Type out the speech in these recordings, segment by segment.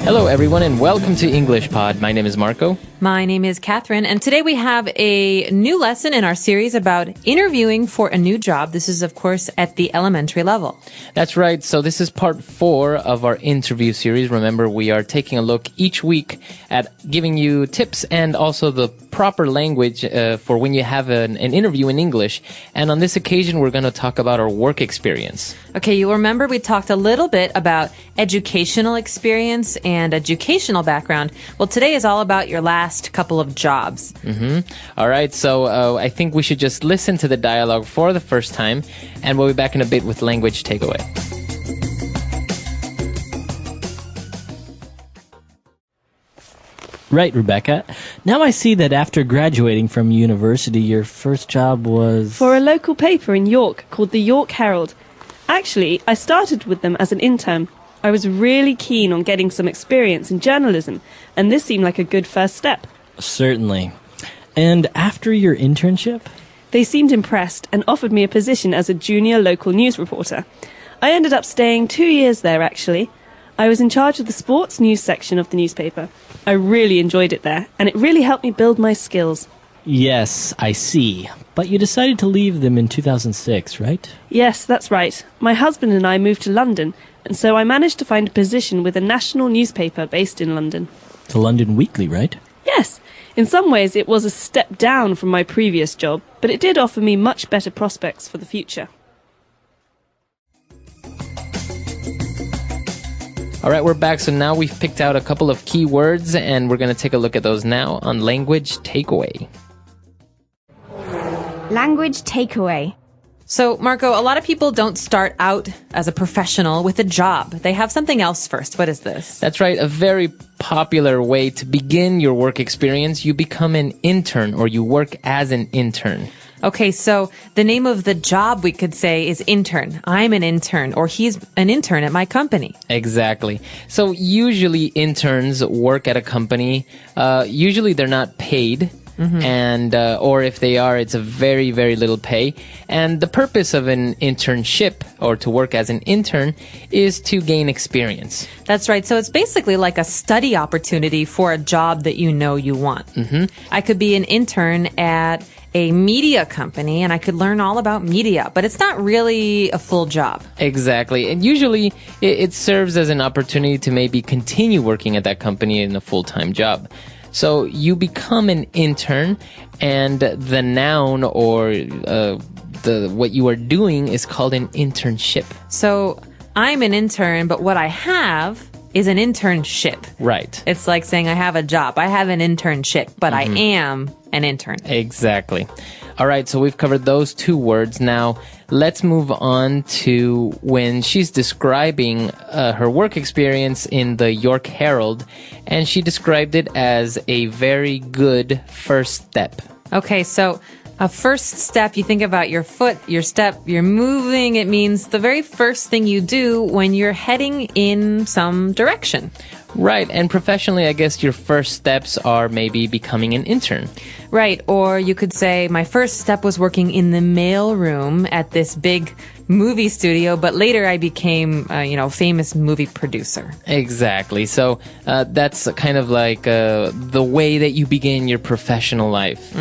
Hello, everyone, and welcome to English Pod. My name is Marco. My name is Catherine, and today we have a new lesson in our series about interviewing for a new job. This is, of course, at the elementary level. That's right. So this is part 4 of our interview series. Remember, we are taking a look each week at giving you tips and also the proper language for when you have an interview in English. And on this occasion, we're going to talk about our work experience. Okay, you'll remember we talked a little bit about educational experience and educational background. Well, today is all about your last couple of jobs. All right, so I think we should just listen to the dialogue for the first time, and we'll be back in a bit with language takeaway. Right, Rebecca. Now I see that after graduating from university, your first job was... for a local paper in York called the York Herald. Actually, I started with them as an intern. I was really keen on getting some experience in journalism, and this seemed like a good first step. Certainly. And after your internship? They seemed impressed and offered me a position as a junior local news reporter. I ended up staying 2 years there, actually. I was in charge of the sports news section of the newspaper. I really enjoyed it there, and it really helped me build my skills. Yes, I see. But you decided to leave them in 2006, right? Yes, that's right. My husband and I moved to London, and so I managed to find a position with a national newspaper based in London. The London Weekly, right? Yes. In some ways, it was a step down from my previous job, but it did offer me much better prospects for the future. All right, we're back. So now we've picked out a couple of key words, and we're going to take a look at those now on Language Takeaway. Language takeaway. So, Marco, a lot of people don't start out as a professional with a job. They have something else first. What is this? That's right. A very popular way to begin your work experience. You become an intern, or you work as an intern. Okay, so the name of the job, we could say, is intern. I'm an intern, or he's an intern at my company. Exactly. So usually interns work at a company. Usually they're not paid. And or if they are, it's a very, very little pay. And the purpose of an internship, or to work as an intern, is to gain experience. That's right. So it's basically like a study opportunity for a job that you know you want. I could be an intern at a media company, and I could learn all about media, but it's not really a full job. Exactly. And usually it serves as an opportunity to maybe continue working at that company in a full-time job. So you become an intern, and the noun or what you are doing is called an internship. So I'm an intern, but what I have is an internship. Right. It's like saying I have a job. I have an internship, but I am an intern. Exactly. All right, so we've covered those two words. Now, let's move on to when she's describing her work experience in the York Herald, and she described it as a very good first step. Okay, so a first step, you think about your foot, your step, you're moving. It means the very first thing you do when you're heading in some direction. Right, and professionally, I guess your first steps are maybe becoming an intern. Right, or you could say my first step was working in the mail room at this big movie studio, but later I became, famous movie producer. Exactly. So that's kind of like the way that you begin your professional life.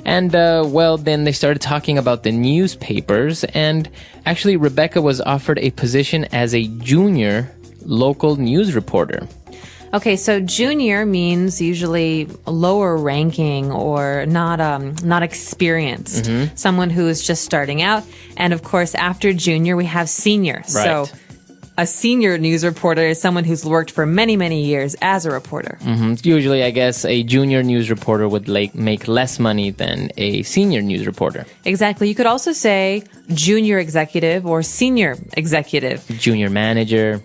And, then they started talking about the newspapers, and actually Rebecca was offered a position as a junior local news reporter. Okay, so junior means usually lower ranking or not experienced. Someone who is just starting out. And of course, after junior, we have senior. Right. So a senior news reporter is someone who's worked for many, many years as a reporter. Usually, I guess, a junior news reporter would make less money than a senior news reporter. Exactly. You could also say junior executive or senior executive. Junior manager.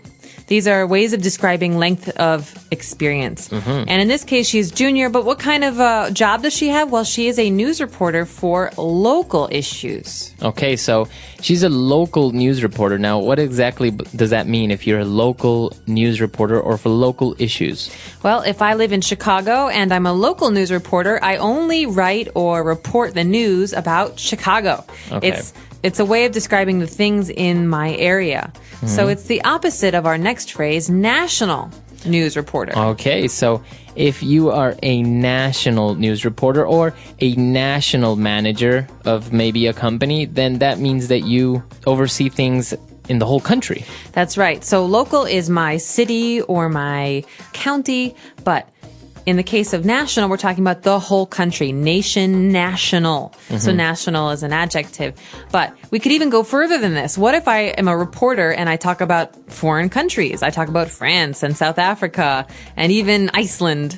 These are ways of describing length of experience. And in this case, she's junior, but what kind of job does she have? Well, she is a news reporter for local issues. Okay, so she's a local news reporter. Now, what exactly does that mean if you're a local news reporter or for local issues? Well, if I live in Chicago and I'm a local news reporter, I only write or report the news about Chicago. Okay. It's a way of describing the things in my area. So it's the opposite of our next phrase, national. news reporter. Okay, so if you are a national news reporter or a national manager of maybe a company, then that means that you oversee things in the whole country. That's right. So local is my city or my county, but in the case of national, we're talking about the whole country. Nation, national. So national is an adjective. But we could even go further than this. What if I am a reporter and I talk about foreign countries? I talk about France and South Africa and even Iceland.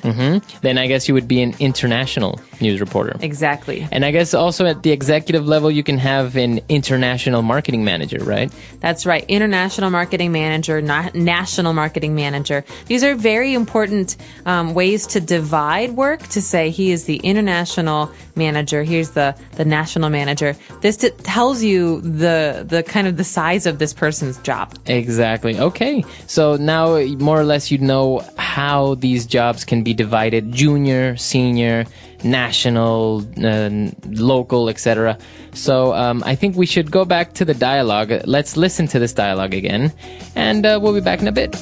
Then I guess you would be an international news reporter. Exactly. And I guess also at the executive level, you can have an international marketing manager, right? That's right. International marketing manager, national marketing manager. These are very important ways to divide work, to say he is the international manager, here's the national manager. This tells you the kind of the size of this person's job. Exactly. Okay. So now more or less you know how these jobs can be divided: junior, senior, national, local, etc. So I think we should go back to the dialogue. Let's listen to this dialogue again, and we'll be back in a bit.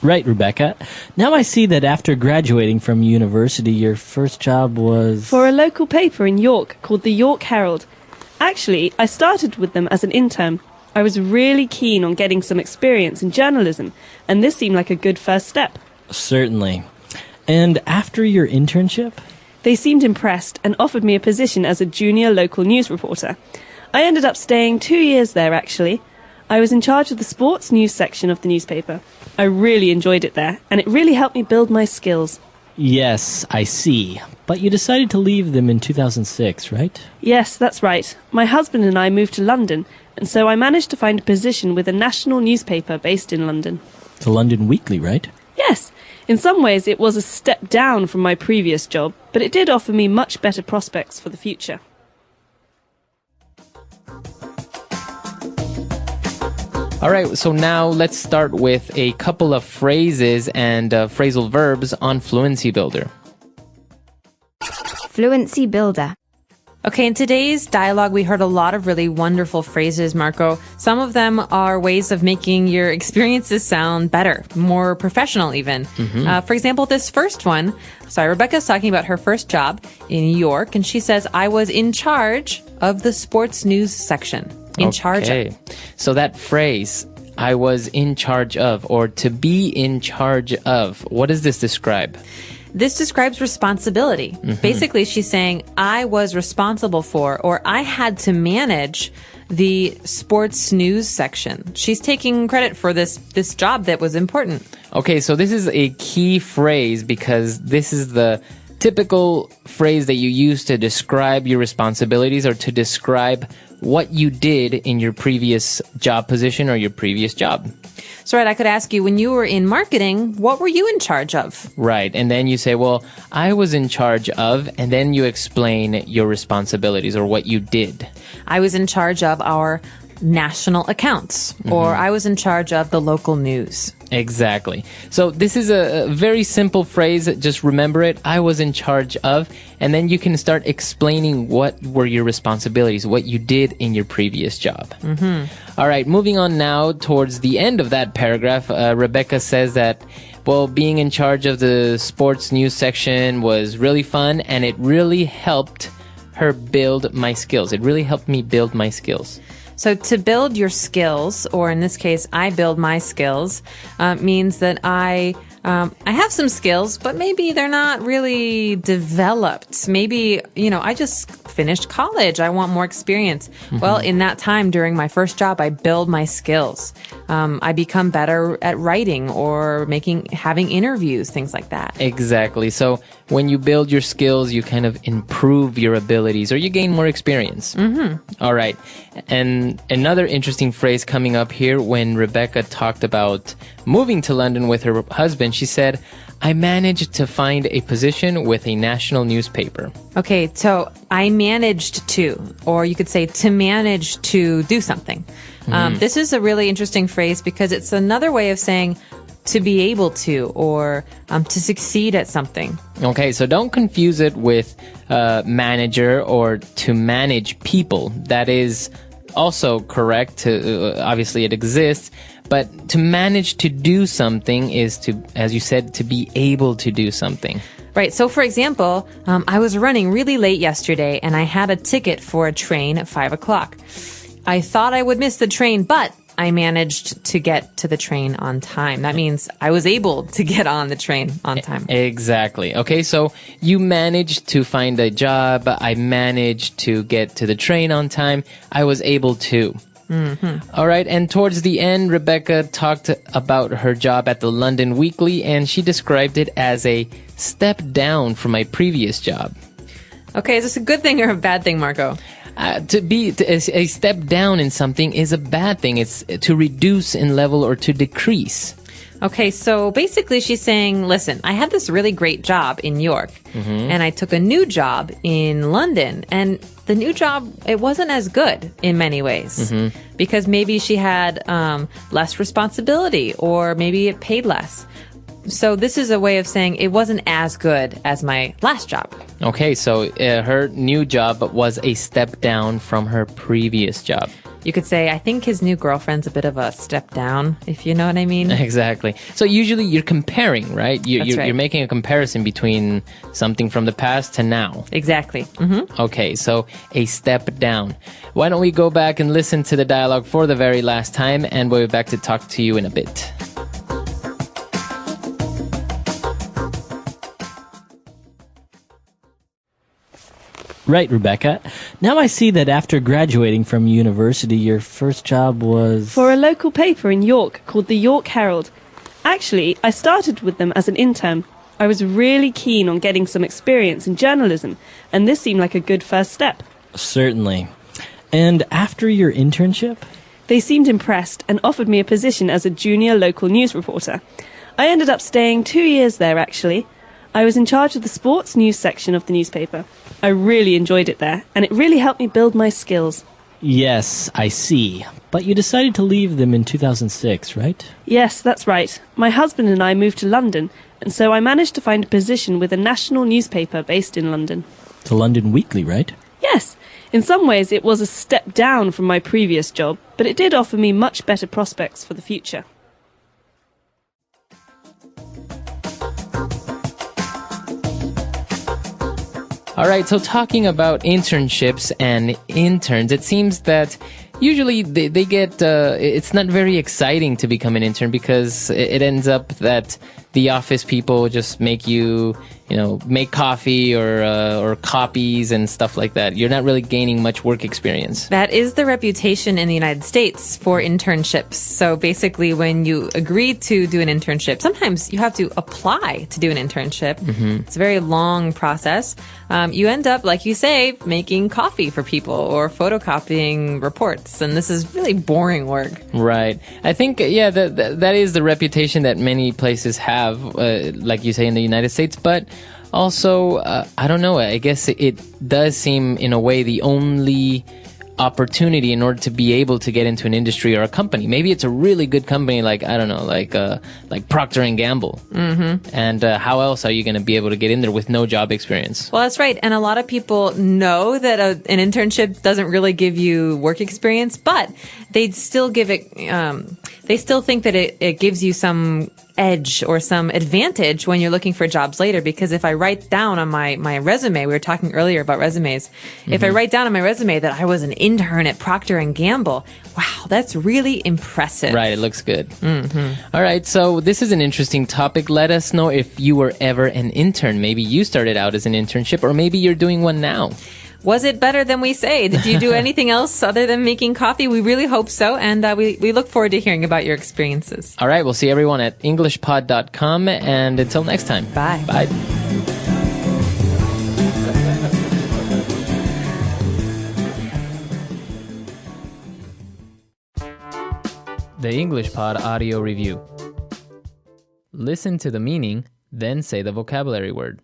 Right, Rebecca. Now I see that after graduating from university, your first job was... For a local paper in York called the York Herald. Actually, I started with them as an intern. I was really keen on getting some experience in journalism, and this seemed like a good first step. Certainly. And after your internship? They seemed impressed and offered me a position as a junior local news reporter. I ended up staying 2 years there, actually. I was in charge of the sports news section of the newspaper. I really enjoyed it there, and it really helped me build my skills. Yes, I see. But you decided to leave them in 2006, right? Yes, that's right. My husband and I moved to London, and so I managed to find a position with a national newspaper based in London. The London Weekly, right? Yes. In some ways, it was a step down from my previous job, but it did offer me much better prospects for the future. All right, so now let's start with a couple of phrases and phrasal verbs on Fluency Builder. Fluency Builder. Okay, in today's dialogue, we heard a lot of really wonderful phrases, Marco. Some of them are ways of making your experiences sound better, more professional even. For example, this first one, Rebecca's talking about her first job in New York, and she says, I was in charge of the sports news section. In charge of. So that phrase, I was in charge of, or to be in charge of, what does this describe? This describes responsibility. Basically, she's saying, I was responsible for, or I had to manage the sports news section. She's taking credit for this job that was important. Okay, so this is a key phrase because this is the typical phrase that you use to describe your responsibilities or to describe what you did in your previous job position or your previous job. So, I could ask you, when you were in marketing, what were you in charge of? Right. And then you say, well, I was in charge of, and then you explain your responsibilities or what you did. I was in charge of our national accounts, or I was in charge of the local news. Exactly. So this is a very simple phrase. Just remember it. I was in charge of, and then you can start explaining what were your responsibilities, what you did in your previous job. All right, moving on now towards the end of that paragraph, Rebecca says that, well, being in charge of the sports news section was really fun, and it really helped her build my skills. It really helped me build my skills. So to build your skills, or in this case, I build my skills, means that I have some skills, but maybe they're not really developed. Maybe, I just finished college. I want more experience. Well, in that time during my first job, I build my skills. I become better at writing or having interviews, things like that. Exactly. So when you build your skills, you kind of improve your abilities or you gain more experience. All right. And another interesting phrase coming up here when Rebecca talked about moving to London with her husband, she said, I managed to find a position with a national newspaper. Okay, so I managed to, or you could say to manage to do something. This is a really interesting phrase because it's another way of saying to be able to, or to succeed at something. Okay, so don't confuse it with manager or to manage people. That is also correct. Obviously, it exists. But to manage to do something is to, as you said, to be able to do something. Right. So, for example, I was running really late yesterday and I had a ticket for a train at 5 o'clock. I thought I would miss the train, but I managed to get to the train on time. That means I was able to get on the train on time. Exactly. Okay, so you managed to find a job. I managed to get to the train on time. I was able to. All right, and towards the end, Rebecca talked about her job at the London Weekly, and she described it as a step down from my previous job. Okay, is this a good thing or a bad thing, Marco? A step down in something is a bad thing. It's to reduce in level or to decrease. Okay, so basically she's saying, listen, I had this really great job in York, and I took a new job in London, and the new job, it wasn't as good in many ways, because maybe she had less responsibility, or maybe it paid less. So this is a way of saying it wasn't as good as my last job. Okay, so her new job was a step down from her previous job. You could say, I think his new girlfriend's a bit of a step down, if you know what I mean. Exactly. So usually you're comparing, right? That's right. You're making a comparison between something from the past to now. Exactly. Okay, so a step down. Why don't we go back and listen to the dialogue for the very last time, and we'll be back to talk to you in a bit. Right, Rebecca. Now I see that after graduating from university, your first job was... For a local paper in York called the York Herald. Actually, I started with them as an intern. I was really keen on getting some experience in journalism, and this seemed like a good first step. Certainly. And after your internship? They seemed impressed and offered me a position as a junior local news reporter. I ended up staying 2 years there, actually. I was in charge of the sports news section of the newspaper. I really enjoyed it there, and it really helped me build my skills. Yes, I see. But you decided to leave them in 2006, right? Yes, that's right. My husband and I moved to London, and so I managed to find a position with a national newspaper based in London. The London Weekly, right? Yes. In some ways, it was a step down from my previous job, but it did offer me much better prospects for the future. All right, so talking about internships and interns, it seems that usually they get, it's not very exciting to become an intern because it ends up that the office people just make you, make coffee or copies and stuff like that. You're not really gaining much work experience. That is the reputation in the United States for internships. So basically, when you agree to do an internship, sometimes you have to apply to do an internship. It's a very long process. You end up, like you say, making coffee for people or photocopying reports. And this is really boring work. Right. I think, that is the reputation that many places have, like you say, in the United States. But also, I don't know, I guess it does seem, in a way, the only opportunity in order to be able to get into an industry or a company. Maybe it's a really good company, like, I don't know, like Procter & Gamble. And how else are you going to be able to get in there with no job experience? Well, that's right. And a lot of people know that an internship doesn't really give you work experience, but they'd still give it, they still think that it gives you some edge or some advantage when you're looking for jobs later. Because if I write down on my resume, we were talking earlier about resumes. If I write down on my resume that I was an intern at Procter & Gamble, wow, that's really impressive. Right, it looks good. All right, so this is an interesting topic. Let us know if you were ever an intern. Maybe you started out as an internship, or maybe you're doing one now. Was it better than we say? Did you do anything else other than making coffee? We really hope so, and we look forward to hearing about your experiences. All right, we'll see everyone at EnglishPod.com, and until next time. Bye. Bye. The English Pod Audio Review. Listen to the meaning, then say the vocabulary word.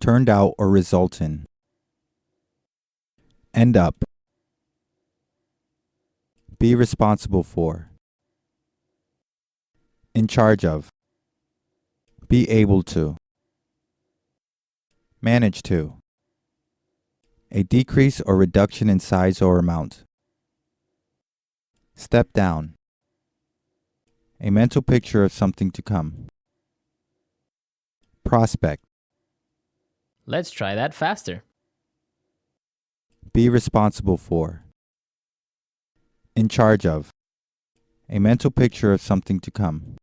Turned out or result in. End up. Be responsible for. In charge of. Be able to. Manage to. A decrease or reduction in size or amount. Step down. A mental picture of something to come. Prospect. Let's try that faster. Be responsible for. In charge of. A mental picture of something to come.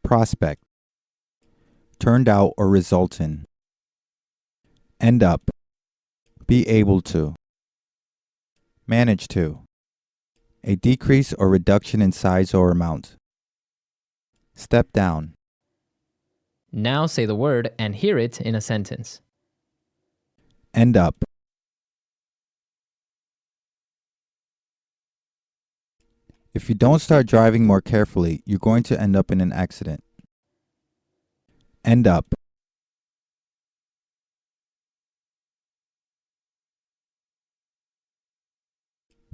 Prospect. Turned out or result in. End up. Be able to. Manage to. A decrease or reduction in size or amount. Step down. Now say the word and hear it in a sentence. End up. If you don't start driving more carefully, you're going to end up in an accident. End up.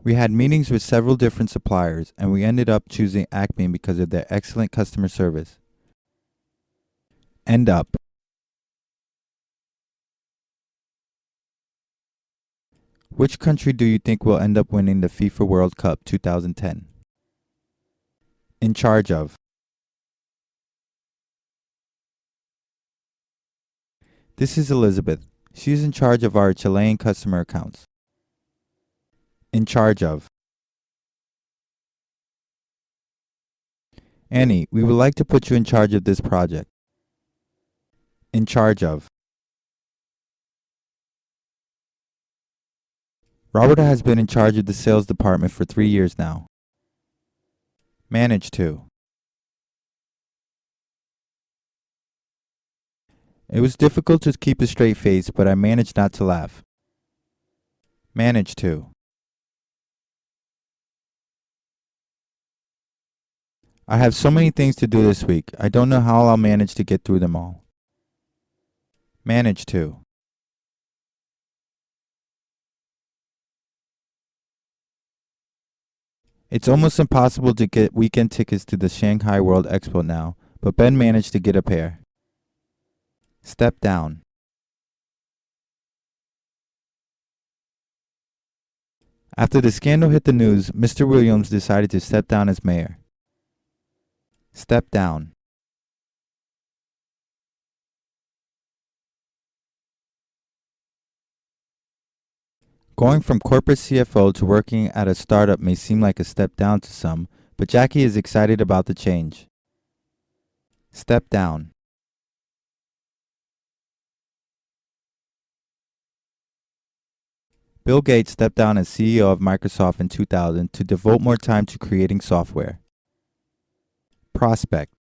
We had meetings with several different suppliers, and we ended up choosing Acme because of their excellent customer service. End up. Which country do you think will end up winning the FIFA World Cup 2010? In charge of. This is Elizabeth. She's in charge of our Chilean customer accounts. In charge of. Annie, we would like to put you in charge of this project. In charge of. Robert has been in charge of the sales department for 3 years now. Manage to. It was difficult to keep a straight face, but I managed not to laugh. Manage to. I have so many things to do this week. I don't know how I'll manage to get through them all. Manage to. It's almost impossible to get weekend tickets to the Shanghai World Expo now, but Ben managed to get a pair. Step down. After the scandal hit the news, Mr. Williams decided to step down as mayor. Step down. Going from corporate CFO to working at a startup may seem like a step down to some, but Jackie is excited about the change. Step down. Bill Gates stepped down as CEO of Microsoft in 2000 to devote more time to creating software. Prospect.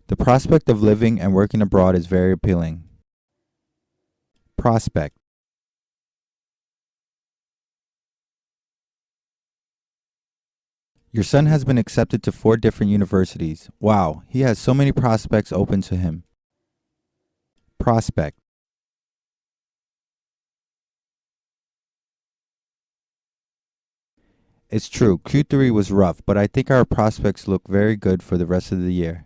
The prospect of living and working abroad is very appealing. Prospect. Your son has been accepted to 4 different universities. Wow, he has so many prospects open to him. Prospect. It's true, Q3 was rough, but I think our prospects look very good for the rest of the year.